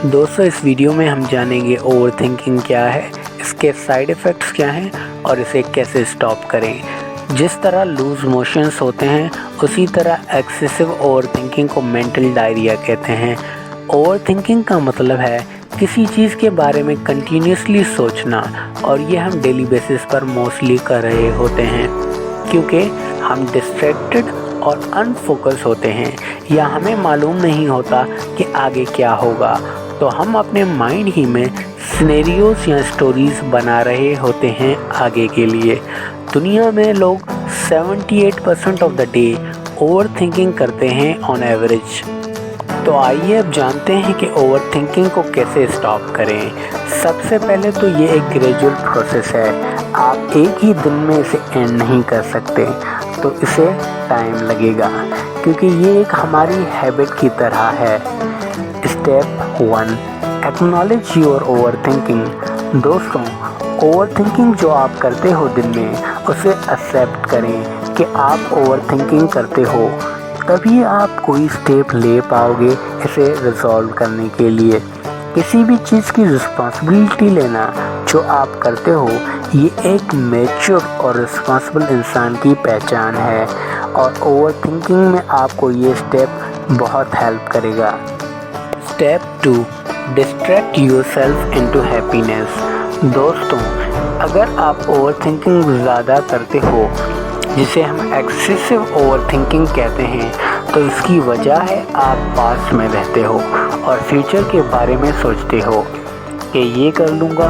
दोस्तों, इस वीडियो में हम जानेंगे ओवरथिंकिंग क्या है, इसके साइड इफ़ेक्ट्स क्या हैं और इसे कैसे स्टॉप करें। जिस तरह लूज मोशंस होते हैं, उसी तरह एक्सेसिव ओवरथिंकिंग को मेंटल डायरिया कहते हैं। ओवरथिंकिंग का मतलब है किसी चीज़ के बारे में कंटिन्यूसली सोचना, और ये हम डेली बेसिस पर मोस्टली कर रहे होते हैं क्योंकि हम डिस्ट्रैक्टेड और अनफोकस होते हैं या हमें मालूम नहीं होता कि आगे क्या होगा, तो हम अपने माइंड ही में सिनेरियोज या स्टोरीज बना रहे होते हैं आगे के लिए। दुनिया में लोग 78% of the day over thinking करते हैं ऑन एवरेज। तो आइए अब जानते हैं कि ओवर थिंकिंग को कैसे स्टॉप करें। सबसे पहले तो ये एक ग्रेजुअल प्रोसेस है, आप एक ही दिन में इसे एंड नहीं कर सकते, तो इसे टाइम लगेगा क्योंकि ये एक हमारी हैबिट की तरह है। Step 1, acknowledge your over thinking. दोस्तों, ओवर थिंकिंग जो आप करते हो दिन में, उसे एक्सेप्ट करें कि आप ओवर थिंकिंग करते हो, तभी आप कोई स्टेप ले पाओगे इसे रिजॉल्व करने के लिए। किसी भी चीज़ की रिस्पॉन्सिबिलिटी लेना जो आप करते हो, ये एक मैच्योर और रिस्पॉन्सिबल इंसान की पहचान है, और ओवर थिंकिंग में आपको ये स्टेप बहुत हेल्प करेगा। Step 2, distract yourself into happiness. दोस्तों, अगर आप ओवर थिंकिंग ज़्यादा करते हो, जिसे हम एक्सेसिव ओवर थिंकिंग कहते हैं, तो इसकी वजह है आप पास्ट में रहते हो और फ्यूचर के बारे में सोचते हो कि ये कर लूँगा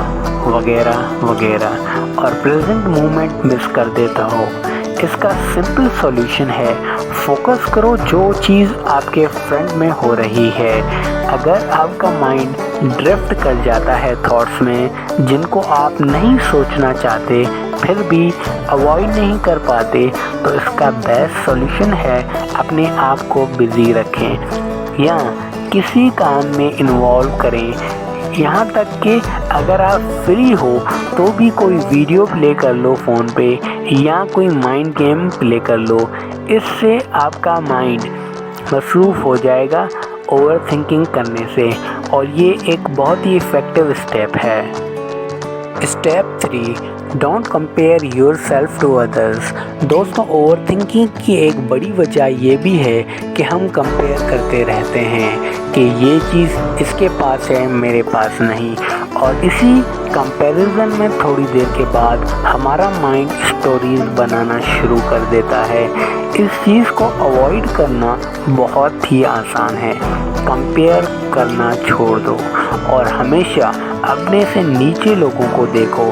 वगैरह वगैरह, और प्रेजेंट मोमेंट मिस कर देता हो। इसका सिंपल सॉल्यूशन है, फोकस करो जो चीज़ आपके फ्रंट में हो रही है। अगर आपका माइंड ड्रिफ्ट कर जाता है थॉट्स में जिनको आप नहीं सोचना चाहते, फिर भी अवॉइड नहीं कर पाते, तो इसका बेस्ट सॉल्यूशन है अपने आप को बिज़ी रखें या किसी काम में इन्वॉल्व करें। यहाँ तक कि अगर आप फ्री हो तो भी कोई वीडियो प्ले कर लो फ़ोन पे, या कोई माइंड गेम प्ले कर लो। इससे आपका माइंड मसरूफ़ हो जाएगा ओवर थिंकिंग करने से, और ये एक बहुत ही इफ़ेक्टिव स्टेप है। Step 3, don't compare yourself to others. दोस्तों, ओवर थिंकिंग की एक बड़ी वजह ये भी है कि हम कंपेयर करते रहते हैं कि ये चीज़ इसके पास है, मेरे पास नहीं, और इसी कंपैरिजन में थोड़ी देर के बाद हमारा माइंड स्टोरीज बनाना शुरू कर देता है। इस चीज़ को अवॉइड करना बहुत ही आसान है। कंपेयर करना छोड़ दो और हमेशा अपने से नीचे लोगों को देखो।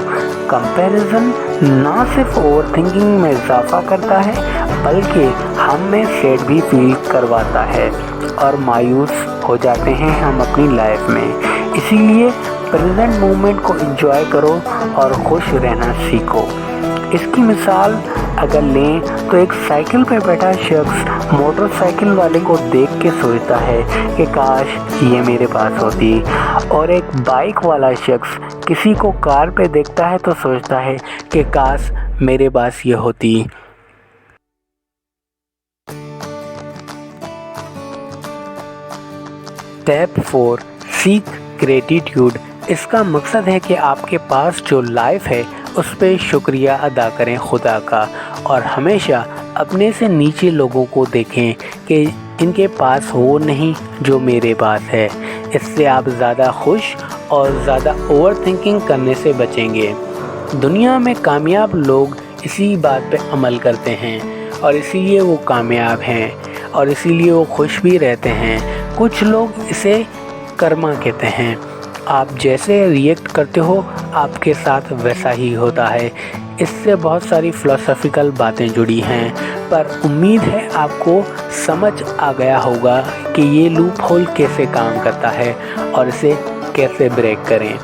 कंपैरिजन ना सिर्फ ओवर थिंकिंग में इजाफा करता है, बल्कि हम में सैड भी फील करवाता है और मायूस हो जाते हैं हम अपनी लाइफ में। इसीलिए प्रेजेंट मोमेंट को एंजॉय करो और खुश रहना सीखो। इसकी मिसाल अगर लें तो एक साइकिल पर बैठा शख्स मोटरसाइकिल वाले को देख के सोचता है कि काश ये मेरे पास होती, और एक बाइक वाला शख्स किसी को कार पे देखता है तो सोचता है कि काश मेरे पास ये होती। Step 4, seek gratitude. इसका मकसद है कि आपके पास जो लाइफ है उस पर शुक्रिया अदा करें खुदा का, और हमेशा अपने से नीचे लोगों को देखें कि इनके पास वो नहीं जो मेरे पास है। इससे आप ज़्यादा खुश और ज़्यादा ओवर थिंकिंग करने से बचेंगे। दुनिया में कामयाब लोग इसी बात पे अमल करते हैं, और इसीलिए वो कामयाब हैं, और इसीलिए वो खुश भी रहते हैं। कुछ लोग इसे कर्मा कहते हैं। आप जैसे रिएक्ट करते हो, आपके साथ वैसा ही होता है। इससे बहुत सारी फ़िलॉसफिकल बातें जुड़ी हैं, पर उम्मीद है आपको समझ आ गया होगा कि ये लूप होल कैसे काम करता है और इसे कैसे ब्रेक करें।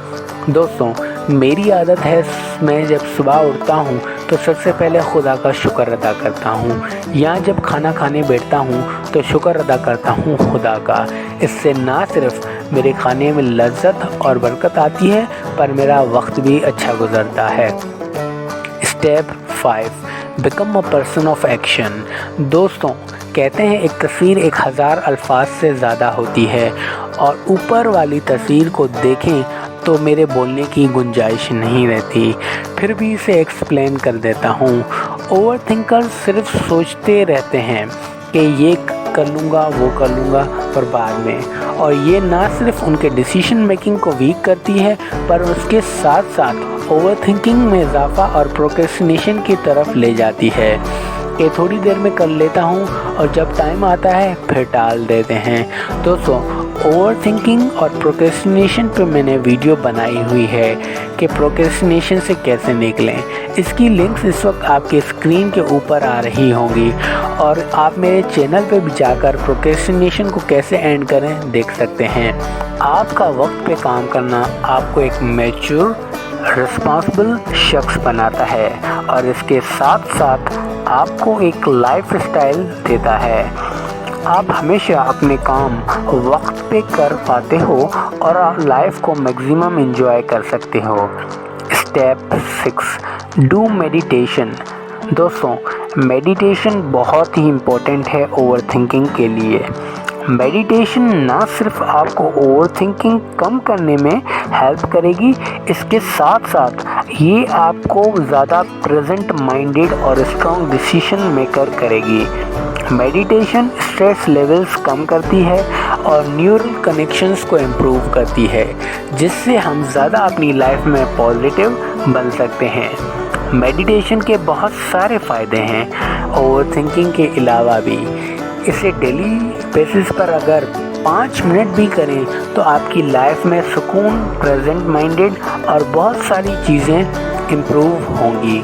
दोस्तों, मेरी आदत है, मैं जब सुबह उठता हूँ तो सबसे पहले खुदा का शुक्र अदा करता हूँ, या जब खाना खाने बैठता हूँ तो शुक्र अदा करता हूँ खुदा का। इससे ना सिर्फ मेरे खाने में लज्जत और बरकत आती है, पर मेरा वक्त भी अच्छा गुजरता है। Step 5, become a person of action. दोस्तों, कहते हैं एक तस्वीर 1000 अल्फाज से ज़्यादा होती है, और ऊपर वाली तस्वीर को देखें तो मेरे बोलने की गुंजाइश नहीं रहती। फिर भी इसे एक्सप्लेन कर देता हूँ। ओवर थिंकर सिर्फ सोचते रहते हैं कि ये कर लूँगा, वो कर लूँगा, पर बाद में, और ये ना सिर्फ उनके डिसीजन मेकिंग को वीक करती है, पर उसके साथ साथ ओवर थिंकिंग में इजाफा और प्रोक्रेस्टिनेशन की तरफ ले जाती है कि थोड़ी देर में कर लेता हूँ और जब टाइम आता है फिर टाल देते हैं। दोस्तों, ओवर थिंकिंग और प्रोक्रेस्टिनेशन पे मैंने वीडियो बनाई हुई है कि प्रोक्रेस्टिनेशन से कैसे निकलें। इसकी लिंक्स इस वक्त आपके स्क्रीन के ऊपर आ रही होंगी, और आप मेरे चैनल पे भी जाकर प्रोक्रेस्टिनेशन को कैसे एंड करें देख सकते हैं। आपका वक्त पे काम करना आपको एक मैच्योर रिस्पॉन्सिबल शख्स बनाता है, और इसके साथ साथ आपको एक लाइफ स्टाइल देता है। आप हमेशा अपने काम वक्त पे कर पाते हो और लाइफ को मैक्सिमम एंजॉय कर सकते हो। Step 6, do meditation. दोस्तों, मेडिटेशन बहुत ही इम्पोर्टेंट है ओवर थिंकिंग के लिए। मेडिटेशन ना सिर्फ आपको ओवर थिंकिंग कम करने में हेल्प करेगी, इसके साथ साथ ये आपको ज़्यादा प्रेजेंट माइंडेड और स्ट्रॉन्ग डिसीजन मेकर करेगी। मेडिटेशन स्ट्रेस लेवल्स कम करती है और न्यूरल कनेक्शंस को इम्प्रूव करती है, जिससे हम ज़्यादा अपनी लाइफ में पॉजिटिव बन सकते हैं। मेडिटेशन के बहुत सारे फ़ायदे हैं ओवर थिंकिंग के अलावा भी। इसे डेली बेसिस पर अगर 5 मिनट भी करें तो आपकी लाइफ में सुकून, प्रेजेंट माइंडेड और बहुत सारी चीज़ें इम्प्रूव होंगी।